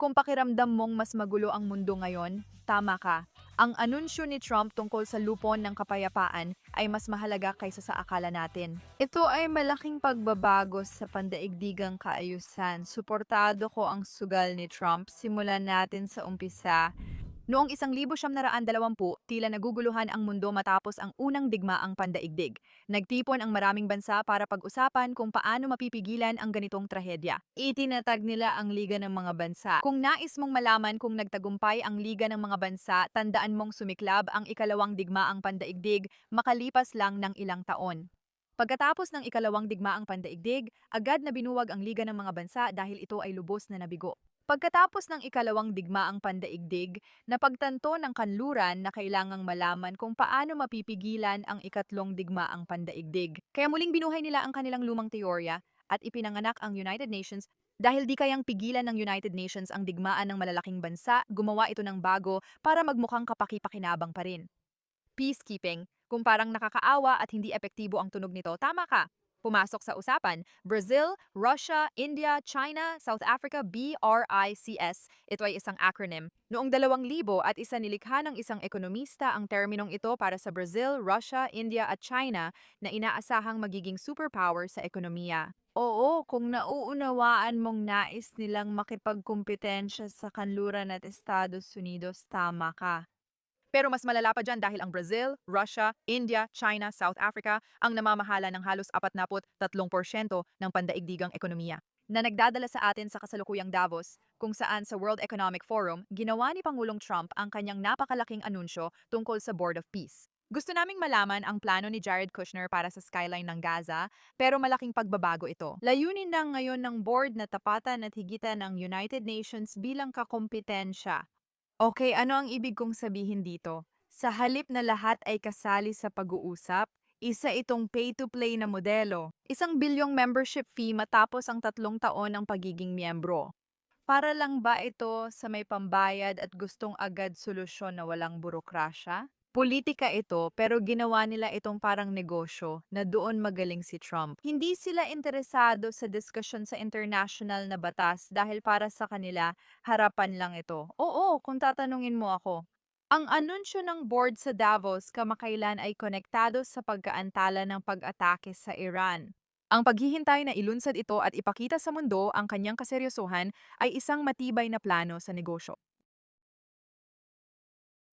Kung pakiramdam mong mas magulo ang mundo ngayon, tama ka. Ang anunsyo ni Trump tungkol sa lupon ng kapayapaan ay mas mahalaga kaysa sa akala natin. Ito ay malaking pagbabago sa pandaigdigang kaayusan. Suportado ko ang sugal ni Trump. Simulan natin sa umpisa. Noong 1920, tila naguguluhan ang mundo matapos ang unang digmaang pandaigdig. Nagtipon ang maraming bansa para pag-usapan kung paano mapipigilan ang ganitong trahedya. Itinatag nila ang Liga ng mga Bansa. Kung nais mong malaman kung nagtagumpay ang Liga ng mga Bansa, tandaan mong sumiklab ang ikalawang digmaang pandaigdig makalipas lang ng ilang taon. Pagkatapos ng ikalawang digmaang pandaigdig, agad na binuwag ang Liga ng mga Bansa dahil ito ay lubos na nabigo. Pagkatapos ng ikalawang digmaang pandaigdig, napagtanto ng kanluran na kailangang malaman kung paano mapipigilan ang ikatlong digmaang pandaigdig. Kaya muling binuhay nila ang kanilang lumang teorya at ipinanganak ang United Nations. Dahil di kayang pigilan ng United Nations ang digmaan ng malalaking bansa, gumawa ito ng bago para magmukhang kapaki-pakinabang pa rin. Peacekeeping, kung parang nakakaawa at hindi epektibo ang tunog nito, tama ka. Pumasok sa usapan, Brazil, Russia, India, China, South Africa, BRICS. Ito ay isang acronym. Noong 2000 at isa nilikha ng isang ekonomista ang terminong ito para sa Brazil, Russia, India at China na inaasahang magiging superpower sa ekonomiya. Oo, kung nauunawaan mong nais nilang makipagkumpetensya sa kanluran at Estados Unidos, tama ka. Pero mas malala pa dyan dahil ang Brazil, Russia, India, China, South Africa ang namamahala ng halos 43% ng pandaigdigang ekonomiya na nagdadala sa atin sa kasalukuyang Davos, kung saan sa World Economic Forum, ginawa ni Pangulong Trump ang kanyang napakalaking anunsyo tungkol sa Board of Peace. Gusto naming malaman ang plano ni Jared Kushner para sa skyline ng Gaza, pero malaking pagbabago ito. Layunin na ngayon ng board na tapatan at higitan ng United Nations bilang kakompetensya. Okay, ano ang ibig kong sabihin dito? Sa halip na lahat ay kasali sa pag-uusap, isa itong pay-to-play na modelo. Isang bilyong membership fee matapos ang 3 taon ng pagiging miyembro. Para lang ba ito sa may pambayad at gustong agad solusyon na walang burokrasya? Politika ito, pero ginawa nila itong parang negosyo na doon magaling si Trump. Hindi sila interesado sa diskusyon sa international na batas dahil para sa kanila, harapan lang ito. Oo, kung tatanungin mo ako. Ang anunsyo ng board sa Davos kamakailan ay konektado sa pagkaantala ng pag-atake sa Iran. Ang paghihintay na ilunsad ito at ipakita sa mundo ang kanyang kaseryosohan ay isang matibay na plano sa negosyo.